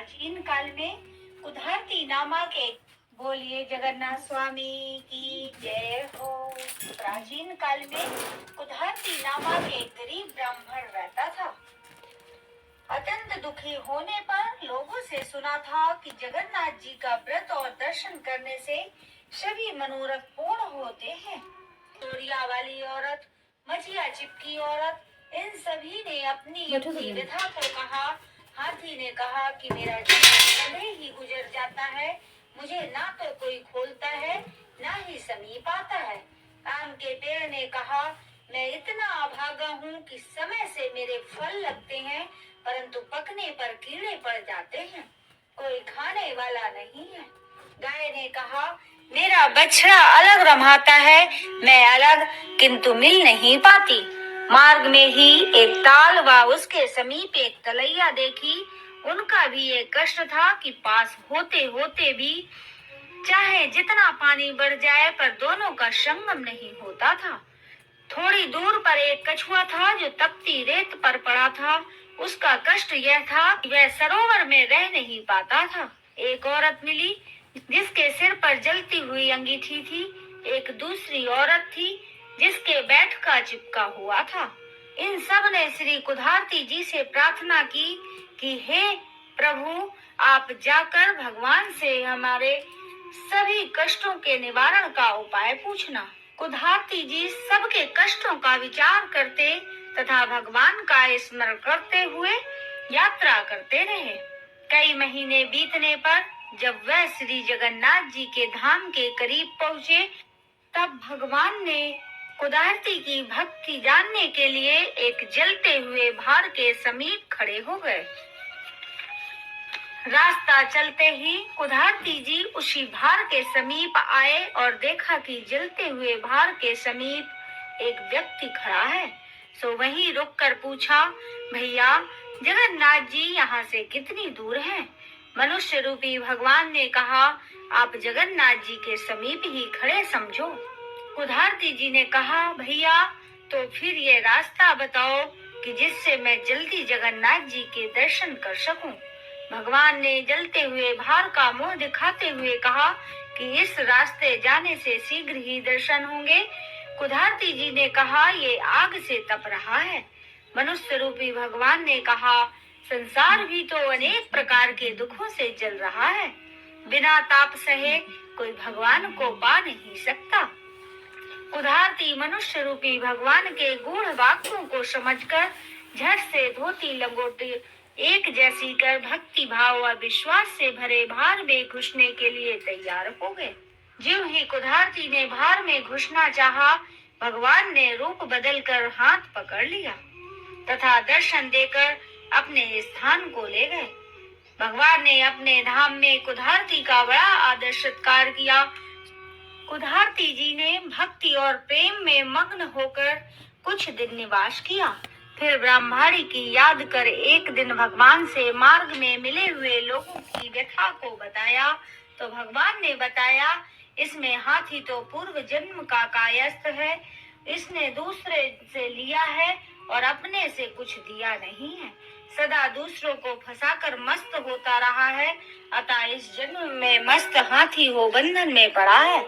प्राचीन काल में उधारती नामक एक बोलिए जगन्नाथ स्वामी की जय हो। प्राचीन काल में उधारती नामक एक गरीब ब्राह्मण रहता था। अत्यंत दुखी होने पर लोगों से सुना था कि जगन्नाथ जी का व्रत और दर्शन करने से सभी मनोरथ पूर्ण होते हैं। चोरिया वाली औरत, मचिया चिपकी औरत, इन सभी ने अपनी अपनी व्यथा को कहा। हाथी ने कहा कि मेरा जीवन कभी ही गुजर जाता है, मुझे ना तो कोई खोलता है ना ही समीप आता है। आम के पेड़ ने कहा, मैं इतना अभागा हूँ कि समय से मेरे फल लगते हैं परंतु पकने पर कीड़े पड़ जाते हैं, कोई खाने वाला नहीं है। गाय ने कहा, मेरा बछड़ा अलग रमाता है, मैं अलग किंतु मिल नहीं पाती। मार्ग में ही एक ताल व उसके समीप एक तलैया देखी। उनका भी ये कष्ट था कि पास होते होते भी चाहे जितना पानी बढ़ जाए पर दोनों का संगम नहीं होता था। थोड़ी दूर पर एक कछुआ था जो तपती रेत पर पड़ा था। उसका कष्ट यह था कि वह सरोवर में रह नहीं पाता था। एक औरत मिली जिसके सिर पर जलती हुई अंगीठी थी। एक दूसरी औरत थी जिसके बैठ का चिपका हुआ था। इन सब ने श्री कुधारती जी से प्रार्थना की कि हे प्रभु, आप जाकर भगवान से हमारे सभी कष्टों के निवारण का उपाय पूछना। कुधारती जी सबके कष्टों का विचार करते तथा भगवान का स्मरण करते हुए यात्रा करते रहे। कई महीने बीतने पर जब वह श्री जगन्नाथ जी के धाम के करीब पहुँचे, तब भगवान ने कुधारती की भक्ति जानने के लिए एक जलते हुए भार के समीप खड़े हो गए। रास्ता चलते ही कुधारती जी उसी भार के समीप आए और देखा कि जलते हुए भार के समीप एक व्यक्ति खड़ा है। सो वहीं रुककर पूछा, भैया जगन्नाथ जी यहाँ से कितनी दूर हैं? मनुष्य रूपी भगवान ने कहा, आप जगन्नाथ जी के समीप ही खड़े समझो। कुधारती जी ने कहा, भैया तो फिर ये रास्ता बताओ कि जिससे मैं जल्दी जगन्नाथ जी के दर्शन कर सकूं। भगवान ने जलते हुए भार का मुंह दिखाते हुए कहा कि इस रास्ते जाने से शीघ्र ही दर्शन होंगे। कुधारती जी ने कहा, ये आग से तप रहा है। मनुष्य रूपी भगवान ने कहा, संसार भी तो अनेक प्रकार के दुखों से जल रहा है, बिना ताप सहे कोई भगवान को पा नहीं सकता। कुधारती मनुष्य रूपी भगवान के गूढ़ वाक्यों को समझकर झट से धोती लंगोटी एक जैसी कर भक्ति भाव व विश्वास से भरे भार में घुसने के लिए तैयार हो गए। ज्यों ही कुधारती ने भार में घुसना चाहा, भगवान ने रूप बदलकर हाथ पकड़ लिया तथा दर्शन देकर अपने स्थान को ले गए। भगवान ने अपने धाम में कुधारती का बड़ा आदर सत्कार किया। कुधारती जी ने भक्ति और प्रेम में मग्न होकर कुछ दिन निवास किया। फिर ब्रह्मचारी की याद कर एक दिन भगवान से मार्ग में मिले हुए लोगों की व्यथा को बताया तो भगवान ने बताया, इसमें हाथी तो पूर्व जन्म का कायस्थ है, इसने दूसरे से लिया है और अपने से कुछ दिया नहीं है, सदा दूसरों को फंसाकर मस्त होता रहा है, अतः इस जन्म में मस्त हाथी हो बंधन में पड़ा है।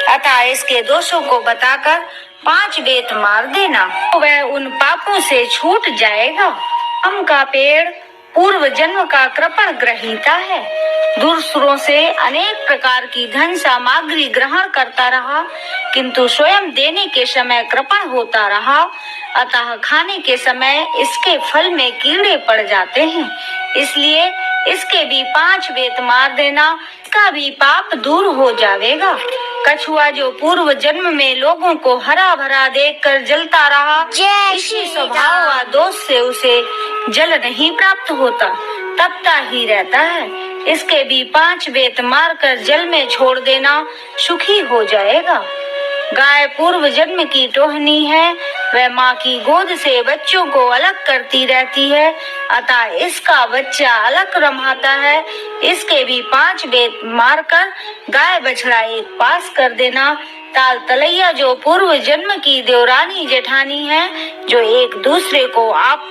अतः इसके दोषों को बताकर 5 बेत मार देना, तो वह उन पापों से छूट जाएगा। आम का पेड़ पूर्व जन्म का कृपण ग्रहीता है, दूसरों से अनेक प्रकार की धन सामग्री ग्रहण करता रहा किंतु स्वयं देने के समय कृपण होता रहा, अतः खाने के समय इसके फल में कीड़े पड़ जाते हैं। इसलिए इसके भी 5 बेत मार देना, इसका भी पाप दूर हो जाएगा। कछुआ जो पूर्व जन्म में लोगों को हरा भरा देखकर जलता रहा, इसी स्वभाव व दोष से उसे जल नहीं प्राप्त होता, तपता ही रहता है। इसके भी 5 बेत मारकर जल में छोड़ देना, सुखी हो जाएगा। गाय पूर्व जन्म की टोहनी है, वह माँ की गोद से बच्चों को अलग करती रहती है, अतः इसका बच्चा अलग रमाता है। इसके भी 5 बेत मारकर गाय बछड़ा एक पास कर देना। ताल तलैया जो पूर्व जन्म की देवरानी जेठानी है, जो एक दूसरे को आप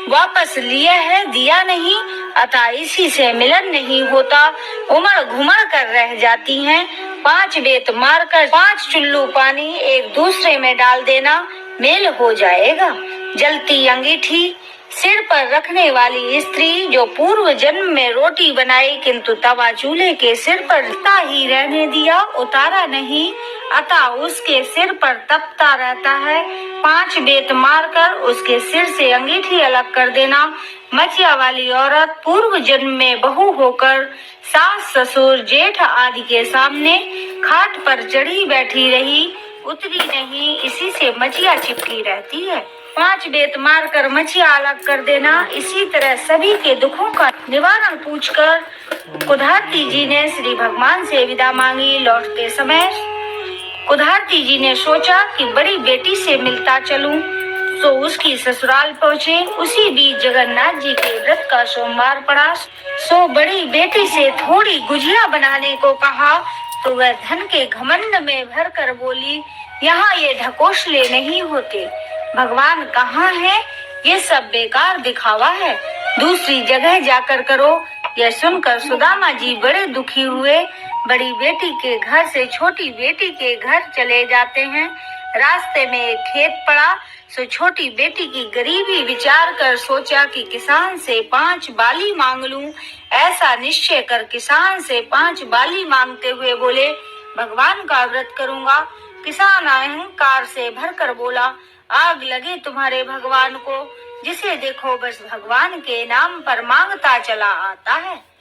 वापस लिया है, दिया नहीं, अतः इसी से मिलन नहीं होता, उमड़ घुमड़ कर रह जाती हैं। 5 बेत मारकर 5 चुल्लू पानी एक दूसरे में डाल देना, मेल हो जाएगा। जलती अंगीठी सिर पर रखने वाली स्त्री जो पूर्व जन्म में रोटी बनाई किंतु तवा चूल्हे के सिर पर तपता ही रहने दिया, उतारा नहीं, अतः उसके सिर पर तपता रहता है। 5 बेत मारकर उसके सिर से अंगीठी अलग कर देना। मचिया वाली औरत पूर्व जन्म में बहू होकर सास ससुर जेठ आदि के सामने खाट पर चढ़ी बैठी रही, उतरी नहीं, इसी से मचिया चिपकी रहती है। 5 बेत मारकर मचिया अलग कर देना। इसी तरह सभी के दुखों का निवारण पूछकर कुधारती जी ने श्री भगवान से विदा मांगी। लौटते समय कुधारती जी ने सोचा कि बड़ी बेटी से मिलता चलूं, तो उसकी ससुराल पहुँचे। उसी बीच जगन्नाथ जी के व्रत का सोमवार पड़ा, सो बड़ी बेटी से थोड़ी गुजिया बनाने को कहा, तो वह धन के घमंड में भर कर बोली, यहाँ ये ढकोसले नहीं होते, भगवान कहाँ है, ये सब बेकार दिखावा है, दूसरी जगह जाकर करो। यह सुनकर सुदामा जी बड़े दुखी हुए, बड़ी बेटी के घर से छोटी बेटी के घर चले जाते हैं। रास्ते में एक खेत पड़ा, सो छोटी बेटी की गरीबी विचार कर सोचा कि किसान से 5 बाली मांग लूं। ऐसा निश्चय कर किसान से 5 बाली मांगते हुए बोले, भगवान का व्रत करूंगा। किसान अहंकार से भरकर बोला, आग लगे तुम्हारे भगवान को, जिसे देखो बस भगवान के नाम पर मांगता चला आता है।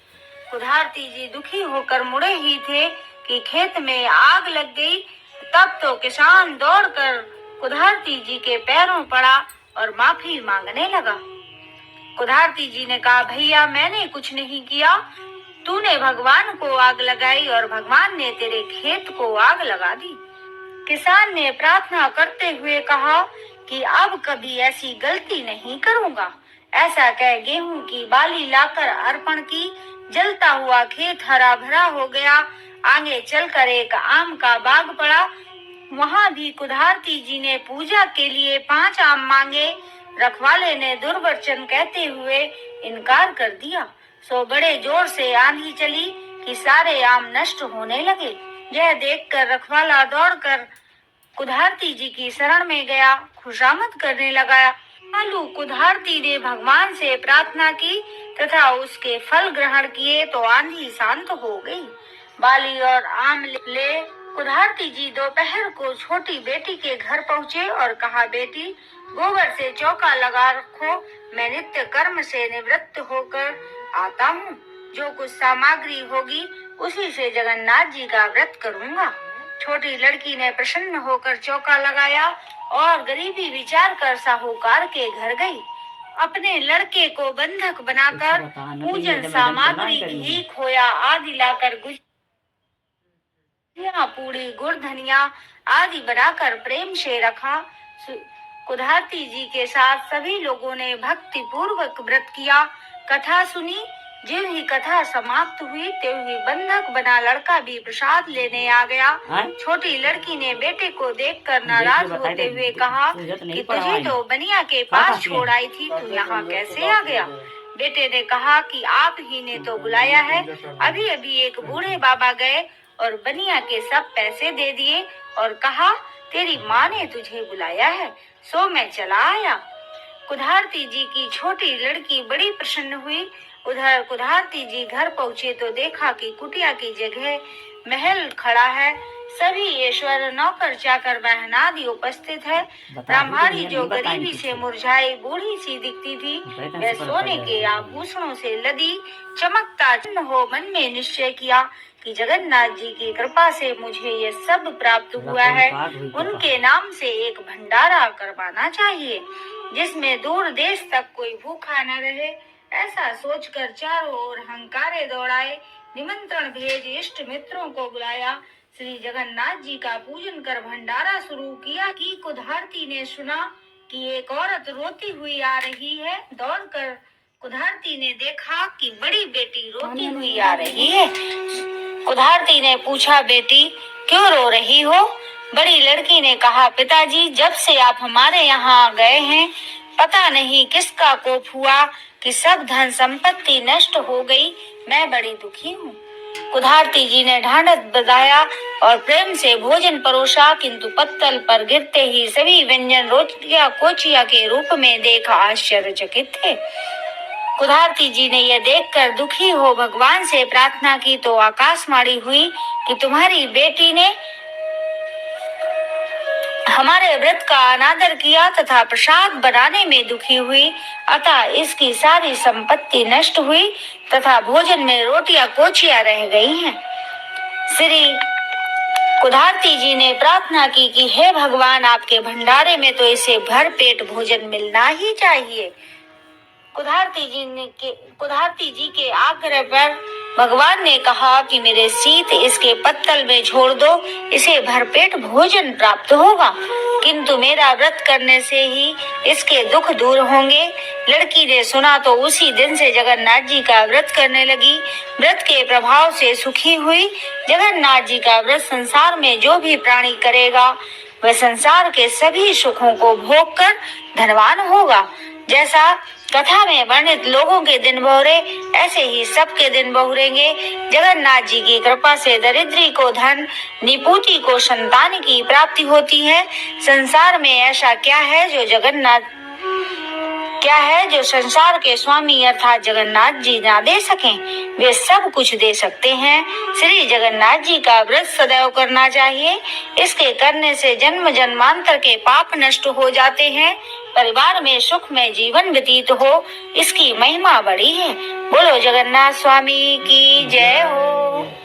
कुधारती जी दुखी होकर मुड़े ही थे कि खेत में आग लग गई। तब तो किसान दौड़कर कुधारती जी के पैरों पड़ा और माफी मांगने लगा। कुधारती जी ने कहा, भैया मैंने कुछ नहीं किया, तूने भगवान को आग लगाई और भगवान ने तेरे खेत को आग लगा दी। किसान ने प्रार्थना करते हुए कहा कि अब कभी ऐसी गलती नहीं करूंगा। ऐसा कह गेहूं की बाली लाकर अर्पण की। जलता हुआ खेत हरा भरा हो गया। आगे चलकर एक आम का बाग पड़ा, वहां भी कुधारती जी ने पूजा के लिए 5 आम मांगे। रखवाले ने दुर्वचन कहते हुए इनकार कर दिया, सो बड़े जोर से आंधी चली कि सारे आम नष्ट होने लगे। यह देखकर रखवाला दौड़कर कुधारती जी की शरण में गया, खुशामद करने लगा। आलू कुधारती ने भगवान से प्रार्थना की तथा उसके फल ग्रहण किए तो आंधी शांत हो गई। बाली और आम ले कुधारती जी दोपहर को छोटी बेटी के घर पहुँचे और कहा, बेटी गोबर से चौका लगा रखो, मैं नित्य कर्म से निवृत्त होकर आता हूँ। जो कुछ सामग्री होगी उसी से जगन्नाथ जी का व्रत करूँगा। छोटी लड़की ने प्रसन्न होकर चौका लगाया और गरीबी विचार कर साहूकार के घर गई। अपने लड़के को बंधक बनाकर पूजन सामग्री घी खोया आदि लाकर गुजिया पूड़ी गुड़ धनिया आदि बनाकर प्रेम से रखा। कुधारती जी के साथ सभी लोगों ने भक्ति पूर्वक व्रत किया। कथा सुनी। ज्यों ही कथा समाप्त हुई त्यों ही बंधक बना लड़का भी प्रसाद लेने आ गया। छोटी लड़की ने बेटे को देखकर नाराज होते हुए कहा कि तुझे तो बनिया के पास छोड़ आई थी, तू यहाँ कैसे आ गया? बेटे ने कहा कि आप ही ने तो बुलाया है। अभी अभी एक बूढ़े बाबा गए और बनिया के सब पैसे दे दिए और कहा तेरी माँ ने तुझे बुलाया है, सो मैं चला आया। कुधारती जी की छोटी लड़की बड़ी प्रसन्न हुई। उधर कुधारती जी घर पहुँचे तो देखा कि कुटिया की जगह महल खड़ा है। सभी ईश्वर नौकर चाकर बहन आदि उपस्थित है। ब्राह्मणी जो गरीबी से मुरझाई बूढ़ी सी दिखती थी, वह सोने के आभूषणों से लदी चमकता चिन्ह हो मन में निश्चय किया कि जगन्नाथ जी की कृपा से मुझे ये सब प्राप्त हुआ है। उनके नाम से एक भंडारा करवाना चाहिए जिसमें दूर देश तक कोई भूखा न रहे। ऐसा सोचकर चारों ओर हंकारे दौड़ाए, निमंत्रण भेज इष्ट मित्रों को बुलाया। श्री जगन्नाथ जी का पूजन कर भंडारा शुरू किया कि कुधारती ने सुना कि एक औरत रोती हुई आ रही है। दौड़कर कुधारती ने देखा कि बड़ी बेटी रोती हुई आ रही है। कुधारती ने पूछा, बेटी क्यों रो रही हो? बड़ी लड़की ने कहा, पिताजी जब से आप हमारे यहाँ गए हैं पता नहीं किसका कोप हुआ, कि सब धन संपत्ति नष्ट हो गई, मैं बड़ी दुखी हूँ। कुधारती जी ने ढांढस बंधाया और प्रेम से भोजन परोसा, किंतु पत्तल पर गिरते ही सभी व्यंजन रोटियां कोचिया के रूप में देखा आश्चर्यचकित थे। कुधारती जी ने यह देखकर दुखी हो भगवान से प्रार्थना की तो आकाशवाणी हुई कि तुम्हारी बेटी ने हमारे व्रत का अनादर किया तथा प्रसाद बनाने में दुखी हुई, अतः इसकी सारी संपत्ति नष्ट हुई तथा भोजन में रोटियां कोचियां रह गई हैं। श्री कुधारती जी ने प्रार्थना की कि हे भगवान, आपके भंडारे में तो इसे भर पेट भोजन मिलना ही चाहिए। कुधारती जी के आग्रह पर भगवान ने कहा कि मेरे सीत इसके पत्तल में छोड़ दो, इसे भरपेट भोजन प्राप्त होगा, किंतु मेरा व्रत करने से ही इसके दुख दूर होंगे। लड़की ने सुना तो उसी दिन से जगन्नाथ जी का व्रत करने लगी। व्रत के प्रभाव से सुखी हुई। जगन्नाथ जी का व्रत संसार में जो भी प्राणी करेगा वह संसार के सभी सुखों को भोग कर धनवान होगा। जैसा कथा में वर्णित लोगों के दिन बहुरे, ऐसे ही सबके दिन बहुरेंगे। जगन्नाथ जी की कृपा से दरिद्री को धन, निपुति को संतान की प्राप्ति होती है। संसार में ऐसा क्या है जो संसार के स्वामी अर्थात जगन्नाथ जी ना दे सकें? वे सब कुछ दे सकते हैं। श्री जगन्नाथ जी का व्रत सदैव करना चाहिए। इसके करने से जन्म जन्मांतर के पाप नष्ट हो जाते हैं, परिवार में सुखमय जीवन व्यतीत हो, इसकी महिमा बड़ी है। बोलो जगन्नाथ स्वामी की जय हो।